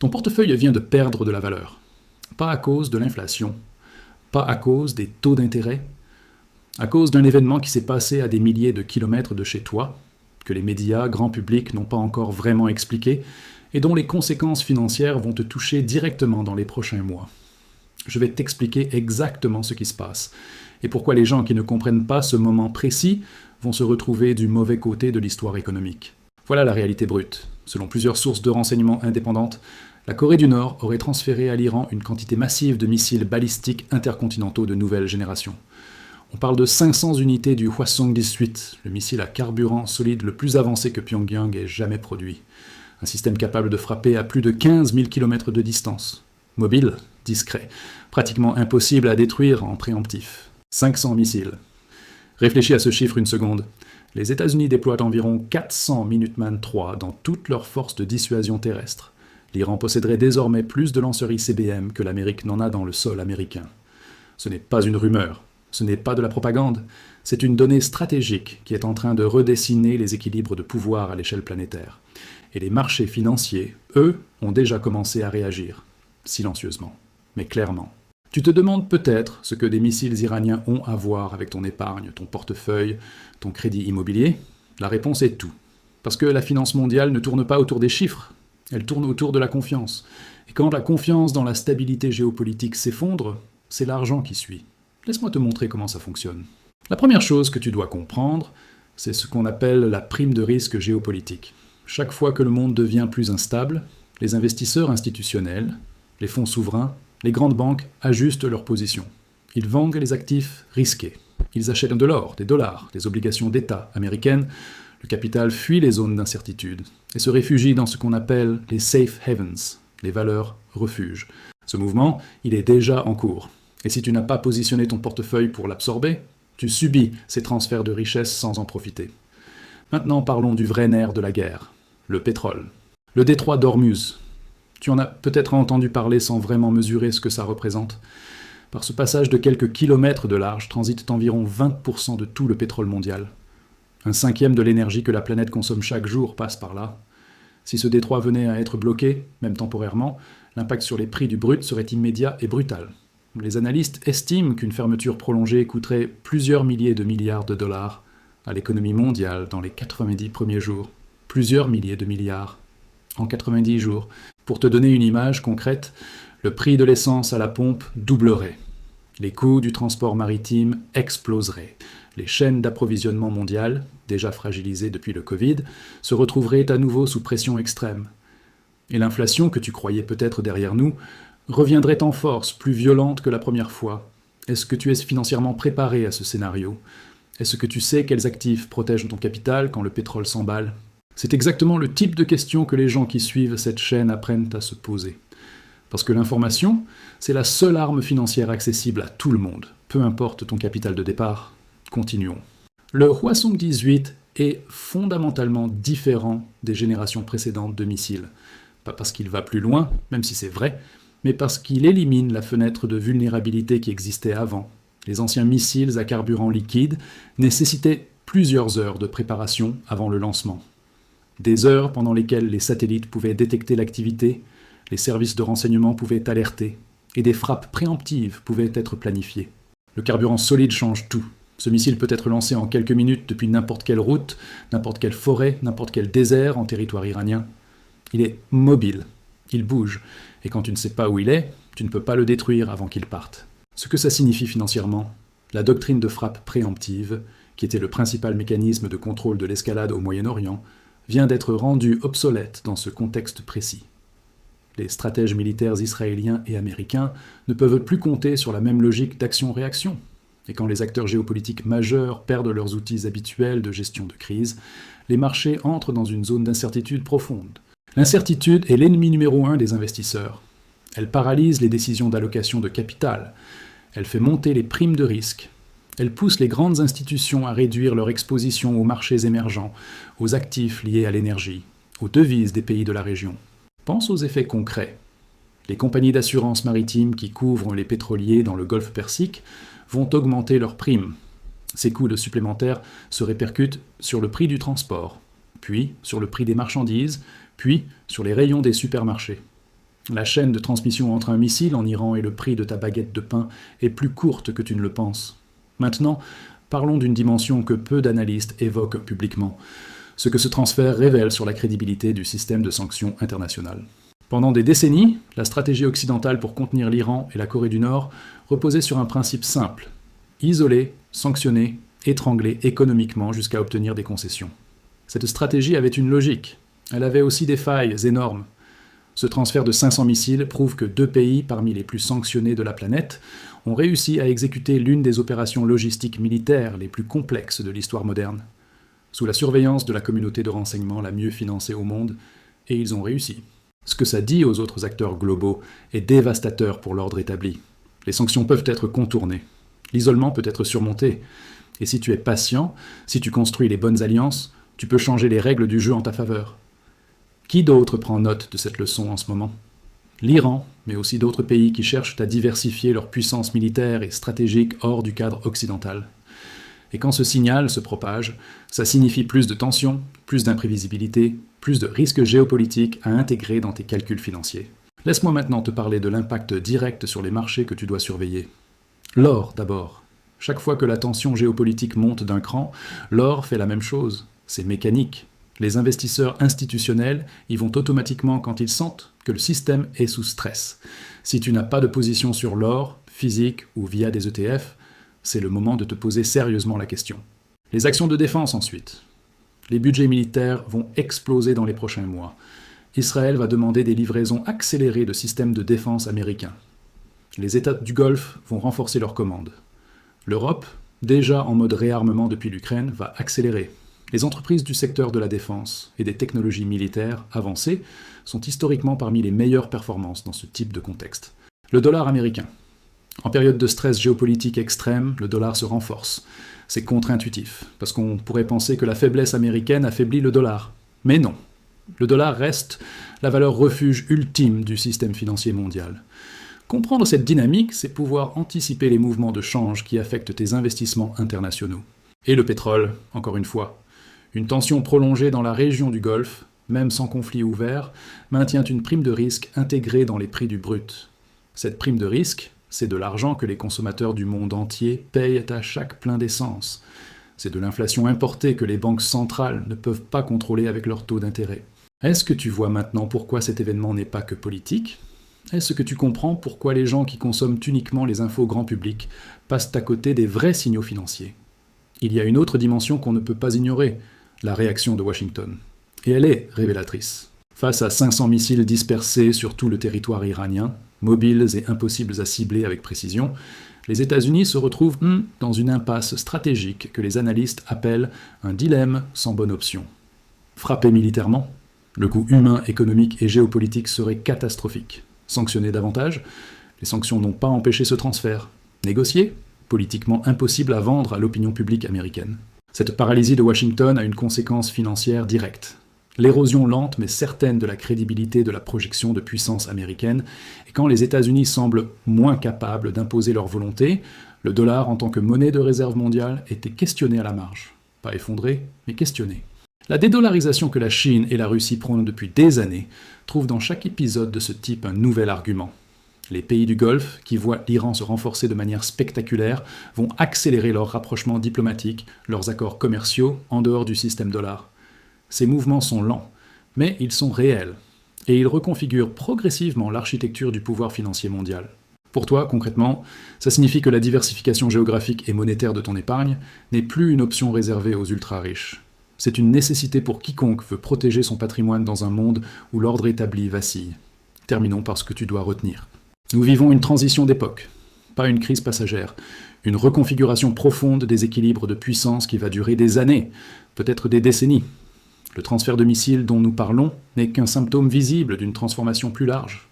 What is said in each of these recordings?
Ton portefeuille vient de perdre de la valeur. Pas à cause de l'inflation, pas à cause des taux d'intérêt, à cause d'un événement qui s'est passé à des milliers de kilomètres de chez toi, que les médias, grand public, n'ont pas encore vraiment expliqué, et dont les conséquences financières vont te toucher directement dans les prochains mois. Je vais t'expliquer exactement ce qui se passe, et pourquoi les gens qui ne comprennent pas ce moment précis vont se retrouver du mauvais côté de l'histoire économique. Voilà la réalité brute. Selon plusieurs sources de renseignements indépendantes, la Corée du Nord aurait transféré à l'Iran une quantité massive de missiles balistiques intercontinentaux de nouvelle génération. On parle de 500 unités du Hwasong-18, le missile à carburant solide le plus avancé que Pyongyang ait jamais produit. Un système capable de frapper à plus de 15 000 km de distance. Mobile, discret, pratiquement impossible à détruire en préemptif. 500 missiles. Réfléchis à ce chiffre une seconde. Les États-Unis déploient environ 400 Minuteman III dans toutes leurs forces de dissuasion terrestre. L'Iran posséderait désormais plus de lanceurs ICBM que l'Amérique n'en a dans le sol américain. Ce n'est pas une rumeur, ce n'est pas de la propagande, c'est une donnée stratégique qui est en train de redessiner les équilibres de pouvoir à l'échelle planétaire. Et les marchés financiers, eux, ont déjà commencé à réagir. Silencieusement, mais clairement. Tu te demandes peut-être ce que des missiles iraniens ont à voir avec ton épargne, ton portefeuille, ton crédit immobilier. La réponse est tout. Parce que la finance mondiale ne tourne pas autour des chiffres, elle tourne autour de la confiance. Et quand la confiance dans la stabilité géopolitique s'effondre, c'est l'argent qui suit. Laisse-moi te montrer comment ça fonctionne. La première chose que tu dois comprendre, c'est ce qu'on appelle la prime de risque géopolitique. Chaque fois que le monde devient plus instable, les investisseurs institutionnels, les fonds souverains, les grandes banques ajustent leur position. Ils vendent les actifs risqués. Ils achètent de l'or, des dollars, des obligations d'État américaines. Le capital fuit les zones d'incertitude et se réfugie dans ce qu'on appelle les safe havens, les valeurs refuges. Ce mouvement, il est déjà en cours. Et si tu n'as pas positionné ton portefeuille pour l'absorber, tu subis ces transferts de richesses sans en profiter. Maintenant, parlons du vrai nerf de la guerre, le pétrole. Le détroit d'Ormuz. Tu en as peut-être entendu parler sans vraiment mesurer ce que ça représente. Par ce passage de quelques kilomètres de large transitent environ 20% de tout le pétrole mondial. Un cinquième de l'énergie que la planète consomme chaque jour passe par là. Si ce détroit venait à être bloqué, même temporairement, l'impact sur les prix du brut serait immédiat et brutal. Les analystes estiment qu'une fermeture prolongée coûterait plusieurs milliers de milliards de dollars à l'économie mondiale dans les 90 premiers jours. Plusieurs milliers de milliards en 90 jours. Pour te donner une image concrète, le prix de l'essence à la pompe doublerait. Les coûts du transport maritime exploseraient. Les chaînes d'approvisionnement mondiales, déjà fragilisées depuis le Covid, se retrouveraient à nouveau sous pression extrême. Et l'inflation, que tu croyais peut-être derrière nous, reviendrait en force, plus violente que la première fois. Est-ce que tu es financièrement préparé à ce scénario ? Est-ce que tu sais quels actifs protègent ton capital quand le pétrole s'emballe ? C'est exactement le type de questions que les gens qui suivent cette chaîne apprennent à se poser. Parce que l'information, c'est la seule arme financière accessible à tout le monde, peu importe ton capital de départ. Continuons. Le Hwasong-18 est fondamentalement différent des générations précédentes de missiles. Pas parce qu'il va plus loin, même si c'est vrai, mais parce qu'il élimine la fenêtre de vulnérabilité qui existait avant. Les anciens missiles à carburant liquide nécessitaient plusieurs heures de préparation avant le lancement. Des heures pendant lesquelles les satellites pouvaient détecter l'activité, les services de renseignement pouvaient alerter, et des frappes préemptives pouvaient être planifiées. Le carburant solide change tout. Ce missile peut être lancé en quelques minutes depuis n'importe quelle route, n'importe quelle forêt, n'importe quel désert en territoire iranien. Il est mobile, il bouge, et quand tu ne sais pas où il est, tu ne peux pas le détruire avant qu'il parte. Ce que ça signifie financièrement, la doctrine de frappe préemptive, qui était le principal mécanisme de contrôle de l'escalade au Moyen-Orient, vient d'être rendue obsolète dans ce contexte précis. Les stratèges militaires israéliens et américains ne peuvent plus compter sur la même logique d'action-réaction. Et quand les acteurs géopolitiques majeurs perdent leurs outils habituels de gestion de crise, les marchés entrent dans une zone d'incertitude profonde. L'incertitude est l'ennemi numéro 1 des investisseurs. Elle paralyse les décisions d'allocation de capital. Elle fait monter les primes de risque. Elle pousse les grandes institutions à réduire leur exposition aux marchés émergents, aux actifs liés à l'énergie, aux devises des pays de la région. Pense aux effets concrets. Les compagnies d'assurance maritime qui couvrent les pétroliers dans le golfe Persique vont augmenter leurs primes. Ces coûts supplémentaires se répercutent sur le prix du transport, puis sur le prix des marchandises, puis sur les rayons des supermarchés. La chaîne de transmission entre un missile en Iran et le prix de ta baguette de pain est plus courte que tu ne le penses. Maintenant, parlons d'une dimension que peu d'analystes évoquent publiquement, ce que ce transfert révèle sur la crédibilité du système de sanctions internationales. Pendant des décennies, la stratégie occidentale pour contenir l'Iran et la Corée du Nord reposait sur un principe simple: isoler, sanctionner, étrangler économiquement jusqu'à obtenir des concessions. Cette stratégie avait une logique. Elle avait aussi des failles énormes. Ce transfert de 500 missiles prouve que 2 pays parmi les plus sanctionnés de la planète ont réussi à exécuter l'une des opérations logistiques militaires les plus complexes de l'histoire moderne, sous la surveillance de la communauté de renseignement la mieux financée au monde, et ils ont réussi. Ce que ça dit aux autres acteurs globaux est dévastateur pour l'ordre établi. Les sanctions peuvent être contournées. L'isolement peut être surmonté. Et si tu es patient, si tu construis les bonnes alliances, tu peux changer les règles du jeu en ta faveur. Qui d'autre prend note de cette leçon en ce moment? L'Iran, mais aussi d'autres pays qui cherchent à diversifier leur puissance militaire et stratégique hors du cadre occidental. Et quand ce signal se propage, ça signifie plus de tensions, plus d'imprévisibilité, plus de risques géopolitiques à intégrer dans tes calculs financiers. Laisse-moi maintenant te parler de l'impact direct sur les marchés que tu dois surveiller. L'or d'abord. Chaque fois que la tension géopolitique monte d'un cran, l'or fait la même chose. C'est mécanique. Les investisseurs institutionnels y vont automatiquement quand ils sentent que le système est sous stress. Si tu n'as pas de position sur l'or, physique ou via des ETF, c'est le moment de te poser sérieusement la question. Les actions de défense ensuite. Les budgets militaires vont exploser dans les prochains mois. Israël va demander des livraisons accélérées de systèmes de défense américains. Les États du Golfe vont renforcer leurs commandes. L'Europe, déjà en mode réarmement depuis l'Ukraine, va accélérer. Les entreprises du secteur de la défense et des technologies militaires avancées sont historiquement parmi les meilleures performances dans ce type de contexte. Le dollar américain. En période de stress géopolitique extrême, le dollar se renforce. C'est contre-intuitif, parce qu'on pourrait penser que la faiblesse américaine affaiblit le dollar. Mais non. Le dollar reste la valeur refuge ultime du système financier mondial. Comprendre cette dynamique, c'est pouvoir anticiper les mouvements de change qui affectent tes investissements internationaux. Et le pétrole, encore une fois. Une tension prolongée dans la région du Golfe, même sans conflit ouvert, maintient une prime de risque intégrée dans les prix du brut. Cette prime de risque, c'est de l'argent que les consommateurs du monde entier payent à chaque plein d'essence. C'est de l'inflation importée que les banques centrales ne peuvent pas contrôler avec leur taux d'intérêt. Est-ce que tu vois maintenant pourquoi cet événement n'est pas que politique ? Est-ce que tu comprends pourquoi les gens qui consomment uniquement les infos grand public passent à côté des vrais signaux financiers ? Il y a une autre dimension qu'on ne peut pas ignorer, la réaction de Washington. Et elle est révélatrice. Face à 500 missiles dispersés sur tout le territoire iranien, mobiles et impossibles à cibler avec précision, les États-Unis se retrouvent dans une impasse stratégique que les analystes appellent un dilemme sans bonne option. Frapper militairement, le coût humain, économique et géopolitique serait catastrophique. Sanctionner davantage, les sanctions n'ont pas empêché ce transfert. Négocier, politiquement impossible à vendre à l'opinion publique américaine. Cette paralysie de Washington a une conséquence financière directe. L'érosion lente mais certaine de la crédibilité de la projection de puissance américaine, et quand les États-Unis semblent moins capables d'imposer leur volonté, le dollar en tant que monnaie de réserve mondiale était questionné à la marge. Pas effondré, mais questionné. La dédollarisation que la Chine et la Russie prônent depuis des années trouve dans chaque épisode de ce type un nouvel argument. Les pays du Golfe, qui voient l'Iran se renforcer de manière spectaculaire, vont accélérer leurs rapprochements diplomatiques, leurs accords commerciaux en dehors du système dollar. Ces mouvements sont lents, mais ils sont réels, et ils reconfigurent progressivement l'architecture du pouvoir financier mondial. Pour toi, concrètement, ça signifie que la diversification géographique et monétaire de ton épargne n'est plus une option réservée aux ultra-riches. C'est une nécessité pour quiconque veut protéger son patrimoine dans un monde où l'ordre établi vacille. Terminons par ce que tu dois retenir. Nous vivons une transition d'époque, pas une crise passagère, une reconfiguration profonde des équilibres de puissance qui va durer des années, peut-être des décennies. Le transfert de missiles dont nous parlons n'est qu'un symptôme visible d'une transformation plus large.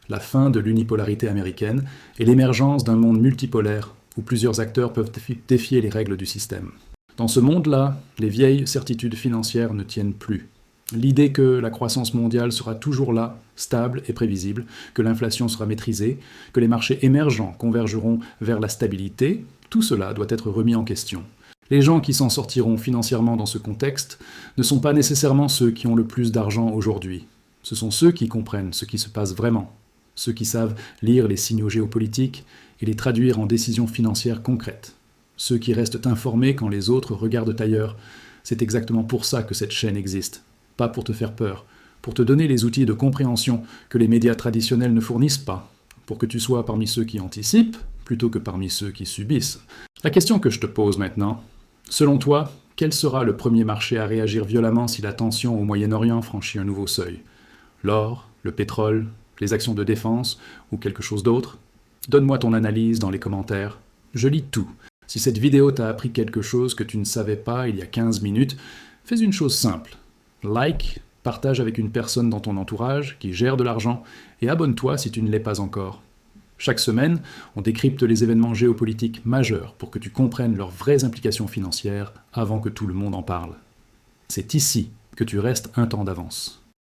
La fin de l'unipolarité américaine et l'émergence d'un monde multipolaire où plusieurs acteurs peuvent défier les règles du système. Dans ce monde-là, les vieilles certitudes financières ne tiennent plus. L'idée que la croissance mondiale sera toujours là, stable et prévisible, que l'inflation sera maîtrisée, que les marchés émergents convergeront vers la stabilité, tout cela doit être remis en question. Les gens qui s'en sortiront financièrement dans ce contexte ne sont pas nécessairement ceux qui ont le plus d'argent aujourd'hui. Ce Ce sont ceux qui comprennent ce qui se passe vraiment, ceux qui savent lire les signaux géopolitiques et les traduire en décisions financières concrètes, ceux qui restent informés quand les autres regardent ailleurs. C'est exactement pour ça que cette chaîne existe, pas pour te faire peur, pour te donner les outils de compréhension que les médias traditionnels ne fournissent pas, pour que tu sois parmi ceux qui anticipent plutôt que parmi ceux qui subissent. La question que je te pose maintenant, selon toi, quel sera le premier marché à réagir violemment si la tension au Moyen-Orient franchit un nouveau seuil? L'or, le pétrole, les actions de défense ou quelque chose d'autre? Donne-moi ton analyse dans les commentaires. Je lis tout. Si cette vidéo t'a appris quelque chose que tu ne savais pas il y a 15 minutes, fais une chose simple. Like, partage avec une personne dans ton entourage qui gère de l'argent et abonne-toi si tu ne l'es pas encore. Chaque semaine, on décrypte les événements géopolitiques majeurs pour que tu comprennes leurs vraies implications financières avant que tout le monde en parle. C'est ici que tu restes un temps d'avance.